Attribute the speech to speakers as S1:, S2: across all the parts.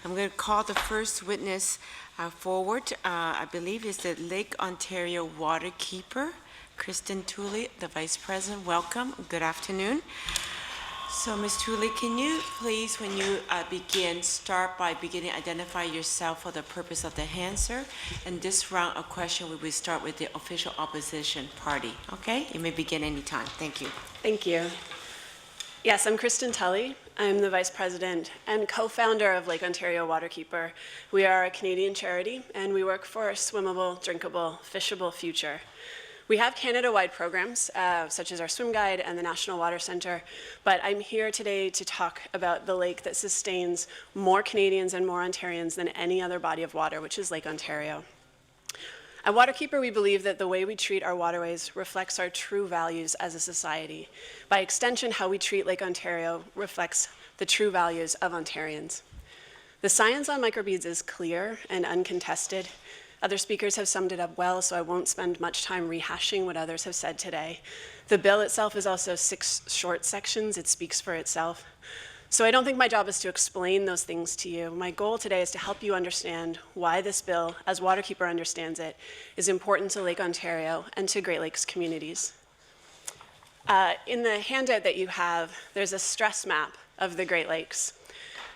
S1: I'm going to call the first witness forward. I believe it's the Lake Ontario Waterkeeper, Krystyn Tully, the Vice President. Welcome. Good afternoon. So, Ms. Tully, can you please, when you start by identify yourself for the purpose of the answer. And this round of question, we will start with the official opposition party. Okay? You may begin anytime. Thank you.
S2: Thank you. Yes, I'm Kristen Tully. I'm the Vice President and co-founder of Lake Ontario Waterkeeper. We are a Canadian charity, and we work for a swimmable, drinkable, fishable future. We have Canada-wide programs, such as our swim guide and the National Water Centre, but I'm here today to talk about the lake that sustains more Canadians and more Ontarians than any other body of water, which is Lake Ontario. At Waterkeeper, we believe that the way we treat our waterways reflects our true values as a society. By extension, how we treat Lake Ontario reflects the true values of Ontarians. The science on microbeads is clear and uncontested. Other speakers have summed it up well, so I won't spend much time rehashing what others have said today. The bill itself is also 6 short sections. It speaks for itself. So I don't think my job is to explain those things to you. My goal today is to help you understand why this bill, as Waterkeeper understands it, is important to Lake Ontario and to Great Lakes communities. In the handout that you have, there's a stress map of the Great Lakes.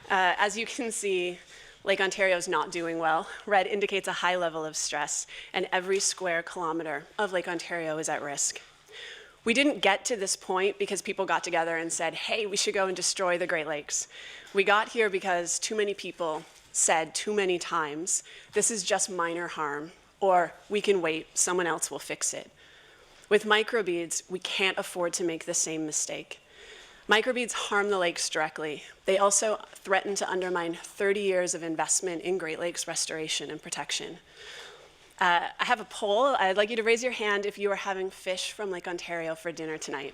S2: As you can see, Lake Ontario is not doing well. Red indicates a high level of stress, and every square kilometer of Lake Ontario is at risk. We didn't get to this point because people got together and said, hey, we should go and destroy the Great Lakes. We got here because too many people said too many times, this is just minor harm, or we can wait, someone else will fix it. With microbeads, we can't afford to make the same mistake. Microbeads harm the lakes directly. They also threaten to undermine 30 years of investment in Great Lakes restoration and protection. I have a poll. I'd like you to raise your hand if you are having fish from Lake Ontario for dinner tonight.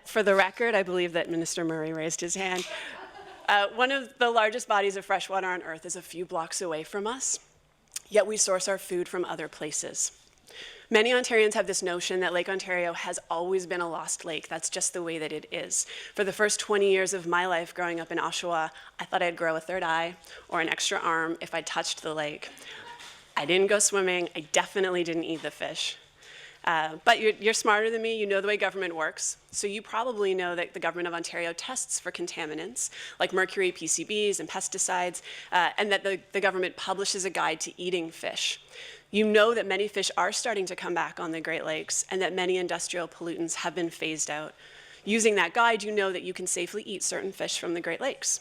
S2: For the record, I believe that Minister Murray raised his hand. One of the largest bodies of fresh water on Earth is a few blocks away from us, yet we source our food from other places. Many Ontarians have this notion that Lake Ontario has always been a lost lake. That's just the way that it is. For the first 20 years of my life growing up in Oshawa, I thought I'd grow a third eye or an extra arm if I touched the lake. I didn't go swimming. I definitely didn't eat the fish. But you're smarter than me. You know the way government works. So you probably know that the Government of Ontario tests for contaminants like mercury, PCBs, and pesticides, and that the government publishes a guide to eating fish. You know that many fish are starting to come back on the Great Lakes and that many industrial pollutants have been phased out. Using that guide, you know that you can safely eat certain fish from the Great Lakes.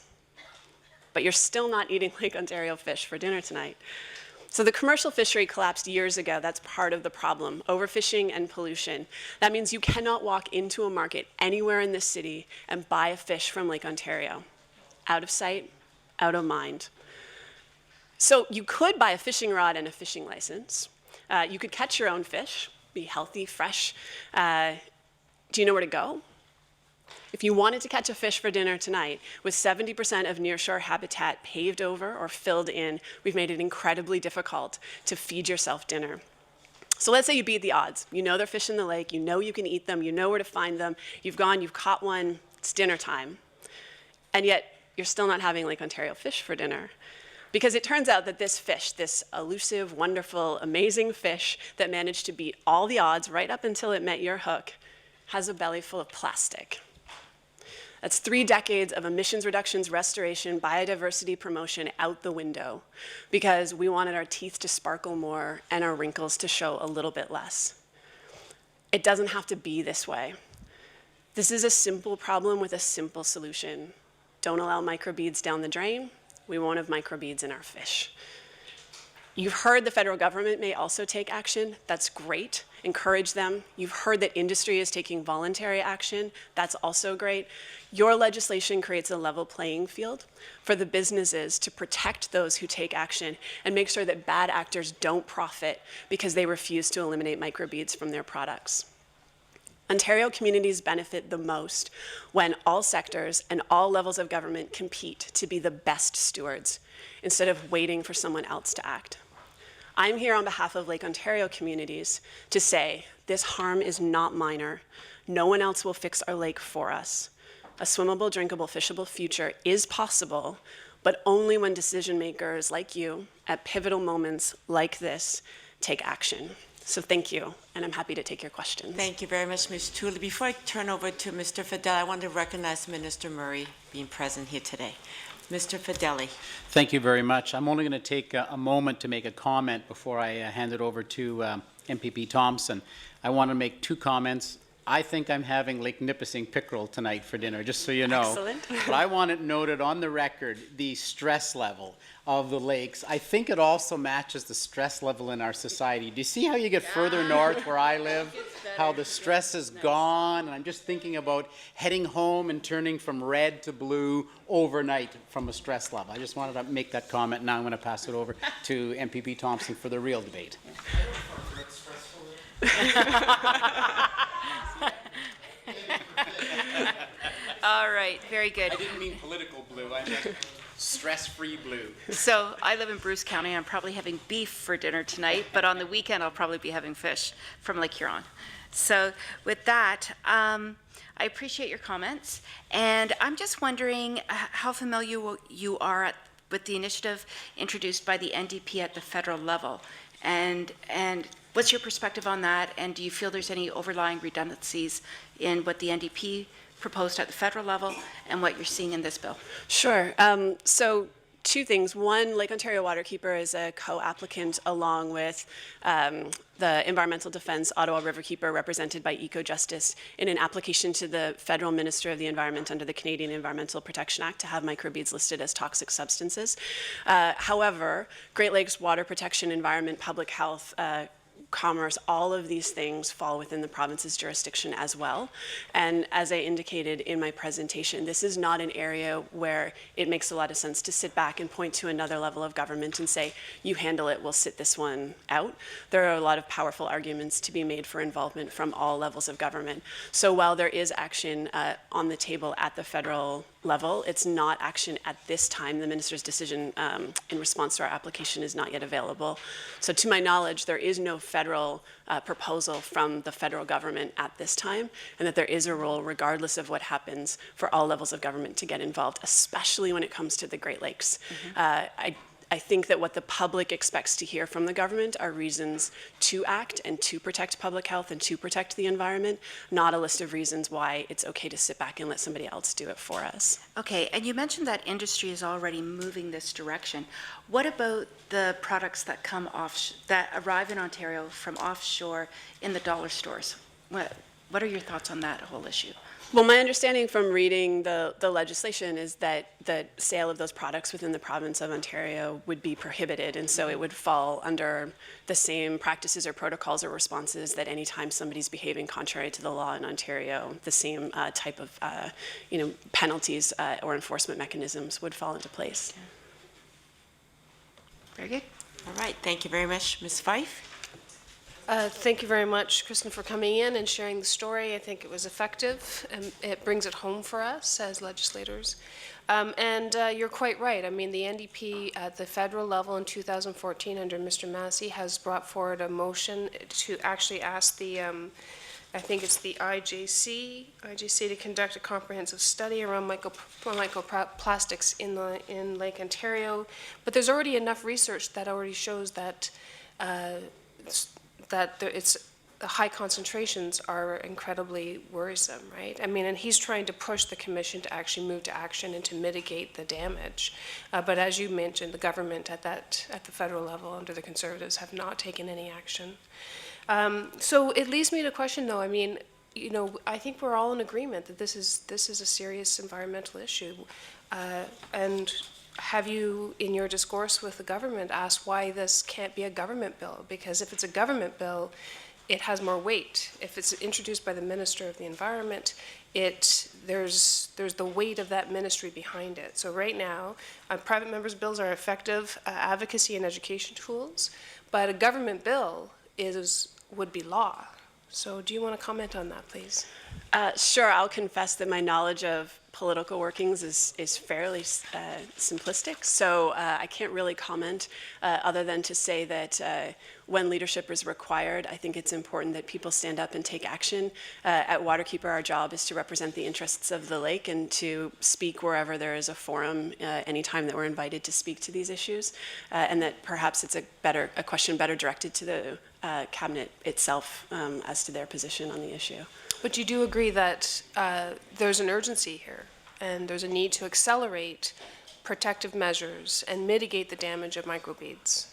S2: But you're still not eating Lake Ontario fish for dinner tonight. So the commercial fishery collapsed years ago. That's part of the problem, overfishing and pollution. That means you cannot walk into a market anywhere in this city and buy a fish from Lake Ontario. Out of sight, out of mind. So you could buy a fishing rod and a fishing license. You could catch your own fish, be healthy, fresh. Do you know where to go? If you wanted to catch a fish for dinner tonight, with 70% of nearshore habitat paved over or filled in, we've made it incredibly difficult to feed yourself dinner. So let's say you beat the odds. You know there are fish in the lake, you know you can eat them, you know where to find them, you've gone, you've caught one, it's dinner time. And yet, you're still not having Lake Ontario fish for dinner. Because it turns out that this fish, this elusive, wonderful, amazing fish that managed to beat all the odds right up until it met your hook, has a belly full of plastic. That's 3 decades of emissions reductions, restoration, biodiversity promotion out the window because we wanted our teeth to sparkle more and our wrinkles to show a little bit less. It doesn't have to be this way. This is a simple problem with a simple solution. Don't allow microbeads down the drain. We won't have microbeads in our fish. You've heard the federal government may also take action. That's great. Encourage them. You've heard that industry is taking voluntary action. That's also great. Your legislation creates a level playing field for the businesses to protect those who take action and make sure that bad actors don't profit because they refuse to eliminate microbeads from their products. Ontario communities benefit the most when all sectors and all levels of government compete to be the best stewards instead of waiting for someone else to act. I'm here on behalf of Lake Ontario communities to say this harm is not minor. No one else will fix our lake for us. a swimmable, drinkable, fishable future is possible, but only when decision makers like you at pivotal moments like this take action. So thank you, and I'm happy to take your questions.
S1: Thank you very much, Ms. Tully. Before I turn over to Mr. Fidel, I want to recognize Minister Murray being present here today. Mr. Fideli.
S3: Thank you very much. I'm only going to take a moment to make a comment before I hand it over to MPP Thompson. I want to make two comments. I think I'm having Lake Nipissing pickerel tonight for dinner, just so you know.
S2: Excellent.
S3: But I want it noted on the record, the stress level of the lakes. I think it also matches the stress level in our society. Do you see how you get further north where I live? How the stress is gone? And I'm just thinking about heading home and turning from red to blue overnight from a stress level. I just wanted to make that comment. Now I'm going to pass it over to MPP Thompson for the real debate.
S4: All right, very good.
S3: I didn't mean political blue, I meant stress-free blue.
S4: So I live in Bruce County. I'm probably having beef for dinner tonight, but on the weekend I'll probably be having fish from Lake Huron. So with that, I appreciate your comments, and I'm just wondering how familiar you are with the initiative introduced by the NDP at the federal level, and what's your perspective on that, and do you feel there's any overlying redundancies in what the NDP proposed at the federal level and what you're seeing in this bill?
S2: Sure. So two things. One, Lake Ontario Waterkeeper is a co-applicant along with the Environmental Defence Ottawa Riverkeeper, represented by EcoJustice, in an application to the Federal Minister of the Environment under the Canadian Environmental Protection Act to have microbeads listed as toxic substances. However, Great Lakes water protection, environment, public health, commerce, all of these things fall within the province's jurisdiction as well. And as I indicated in my presentation, this is not an area where it makes a lot of sense to sit back and point to another level of government and say, you handle it, we'll sit this one out. There are a lot of powerful arguments to be made for involvement from all levels of government. So while there is action on the table at the federal level, it's not action at this time. The minister's decision in response to our application is not yet available. So to my knowledge, there is no federal proposal from the federal government at this time, and that there is a role, regardless of what happens, for all levels of government to get involved, especially when it comes to the Great Lakes. I think that what the public expects to hear from the government are reasons to act and to protect public health and to protect the environment, not a list of reasons why it's okay to sit back and let somebody else do it for us.
S4: Okay, and you mentioned that industry is already moving this direction. What about the products that come that arrive in Ontario from offshore in the dollar stores? What are your thoughts on that whole issue?
S2: Well, my understanding from reading the legislation is that the sale of those products within the province of Ontario would be prohibited, and so it would fall under the same practices or protocols or responses that any time somebody's behaving contrary to the law in Ontario, the same type of penalties or enforcement mechanisms would fall into place.
S4: Very good.
S1: All right, thank you very much. Ms. Fife?
S5: Thank you very much, Kristen, for coming in and sharing the story. I think it was effective, and it brings it home for us as legislators. And you're quite right. I mean, the NDP at the federal level in 2014 under Mr. Massey has brought forward a motion to actually ask the, I think it's the IJC to conduct a comprehensive study around microplastics in Lake Ontario. But there's already enough research that already shows that the high concentrations are incredibly worrisome, right? I mean, and he's trying to push the commission to actually move to action and to mitigate the damage. But as you mentioned, the government at the federal level under the Conservatives have not taken any action. So it leads me to question, though. I mean, I think we're all in agreement that this is a serious environmental issue, and have you, in your discourse with the government, asked why this can't be a government bill? Because if it's a government bill, it has more weight. If it's introduced by the Minister of the Environment, there's the weight of that ministry behind it. So right now, private members' bills are effective advocacy and education tools, but a government bill would be law. So do you want to comment on that, please?
S2: Sure. I'll confess that my knowledge of political workings is fairly simplistic, so I can't really comment other than to say that when leadership is required, I think it's important that people stand up and take action. At Waterkeeper, our job is to represent the interests of the lake and to speak wherever there is a forum, anytime that we're invited to speak to these issues, and that perhaps it's a question better directed to the cabinet itself as to their position on the issue.
S5: But you do agree that there's an urgency here, and there's a need to accelerate protective measures and mitigate the damage of microbeads?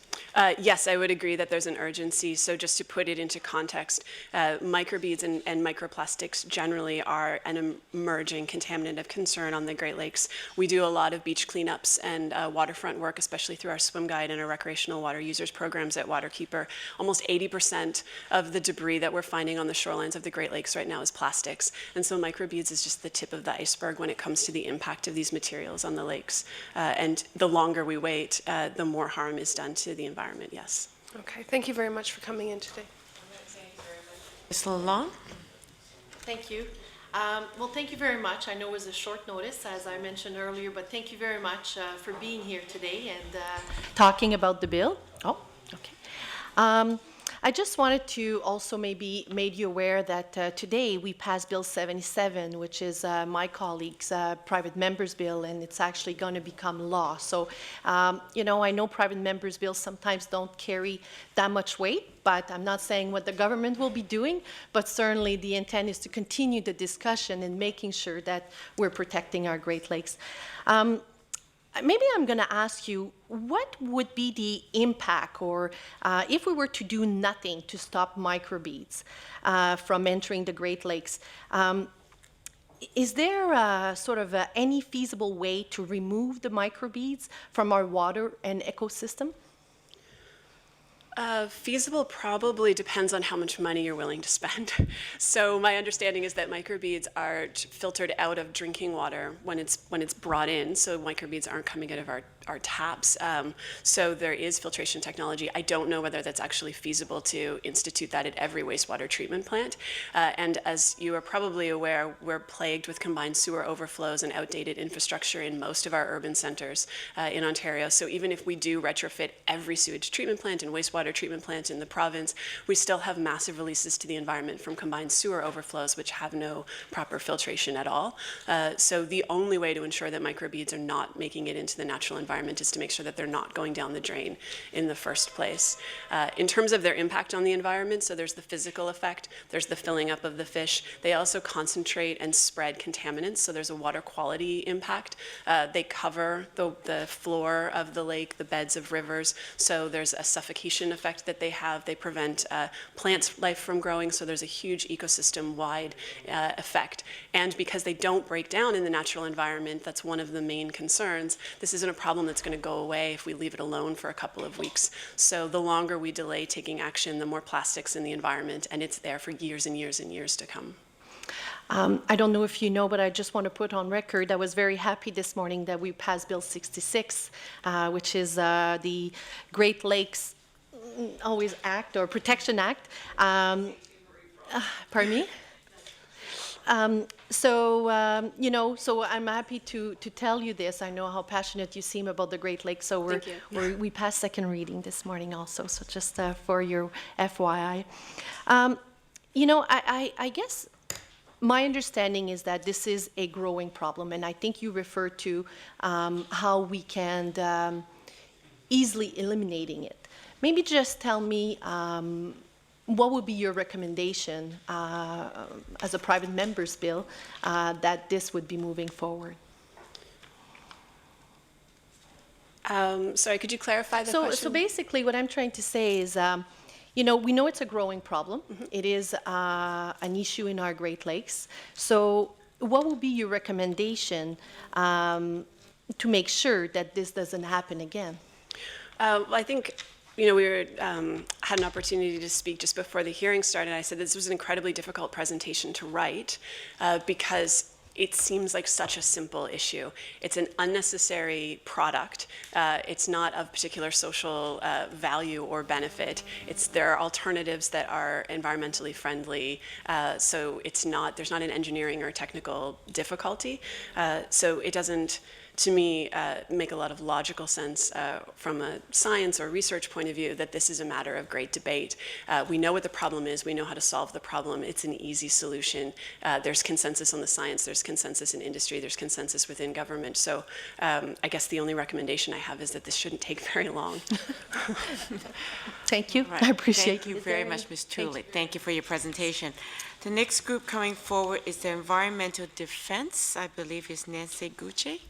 S2: Yes, I would agree that there's an urgency. So just to put it into context, microbeads and microplastics generally are an emerging contaminant of concern on the Great Lakes. We do a lot of beach cleanups and waterfront work, especially through our swim guide and our recreational water users programs at Waterkeeper. Almost 80% of the debris that we're finding on the shorelines of the Great Lakes right now is plastics. And so microbeads is just the tip of the iceberg when it comes to the impact of these materials on the lakes. And the longer we wait, the more harm is done to the environment, yes.
S5: Okay, thank you very much for coming in today.
S1: Ms. Lalonde?
S6: Thank you. Well, thank you very much. I know it was a short notice, as I mentioned earlier, but thank you very much for being here today and talking about the bill. Oh, okay. I just wanted to also maybe make you aware that today we passed Bill 77, which is my colleague's private members bill, and it's actually going to become law. So, you know, I know private members bills sometimes don't carry that much weight, but I'm not saying what the government will be doing, but certainly the intent is to continue the discussion and making sure that we're protecting our Great Lakes. Maybe I'm going to ask you, what would be the impact, or if we were to do nothing to stop microbeads from entering the Great Lakes, is there sort of any feasible way to remove the microbeads from our water and ecosystem?
S2: Feasible probably depends on how much money you're willing to spend. So my understanding is that microbeads are filtered out of drinking water when it's brought in, so microbeads aren't coming out of our taps. So there is filtration technology. I don't know whether that's actually feasible to institute that at every wastewater treatment plant. And as you are probably aware, we're plagued with combined sewer overflows and outdated infrastructure in most of our urban centers in Ontario. So even if we do retrofit every sewage treatment plant and wastewater treatment plant in the province, we still have massive releases to the environment from combined sewer overflows, which have no proper filtration at all. So the only way to ensure that microbeads are not making it into the natural environment is to make sure that they're not going down the drain in the first place. In terms of their impact on the environment, so there's the physical effect, there's the filling up of the fish. They also concentrate and spread contaminants, so there's a water quality impact. They cover the floor of the lake, the beds of rivers, so there's a suffocation effect that they have. They prevent plants' life from growing, so there's a huge ecosystem-wide effect. And because they don't break down in the natural environment, that's one of the main concerns. This isn't a problem that's going to go away if we leave it alone for a couple of weeks. So the longer we delay taking action, the more plastics in the environment, and it's there for years and years and years to come.
S6: I don't know if you know, but I just want to put on record, I was very happy this morning that we passed Bill 66, which is the Great Lakes Always Act, or Protection Act. Pardon me? You know, so I'm happy to tell you this. I know how passionate you seem about the Great Lakes, so we passed second reading this morning also, so just for your FYI. You know, I guess my understanding is that this is a growing problem, and I think you referred to how we can easily eliminating it. Maybe just tell me what would be your recommendation as a private member's bill that this would be moving forward?
S2: Sorry, could you clarify the question?
S6: So basically what I'm trying to say is, you know, we know it's a growing problem. Mm-hmm. It is an issue in our Great Lakes. So what would be your recommendation to make sure that this doesn't happen again?
S2: I think, you know, we had an opportunity to speak just before the hearing started. I said this was an incredibly difficult presentation to write because it seems like such a simple issue. It's an unnecessary product. It's not of particular social value or benefit. There are alternatives that are environmentally friendly, so there's not an engineering or technical difficulty. So it doesn't, to me, make a lot of logical sense from a science or research point of view that this is a matter of great debate. We know what the problem is. We know how to solve the problem. It's an easy solution. There's consensus on the science. There's consensus in industry. There's consensus within government. So I guess the only recommendation I have is that this shouldn't take very long.
S6: Thank you.
S1: Right.
S6: I appreciate.
S1: Thank you very much, Ms. Tully. Thank you for your presentation. The next group coming forward is the Environmental Defense, I believe is Nancy Gucci.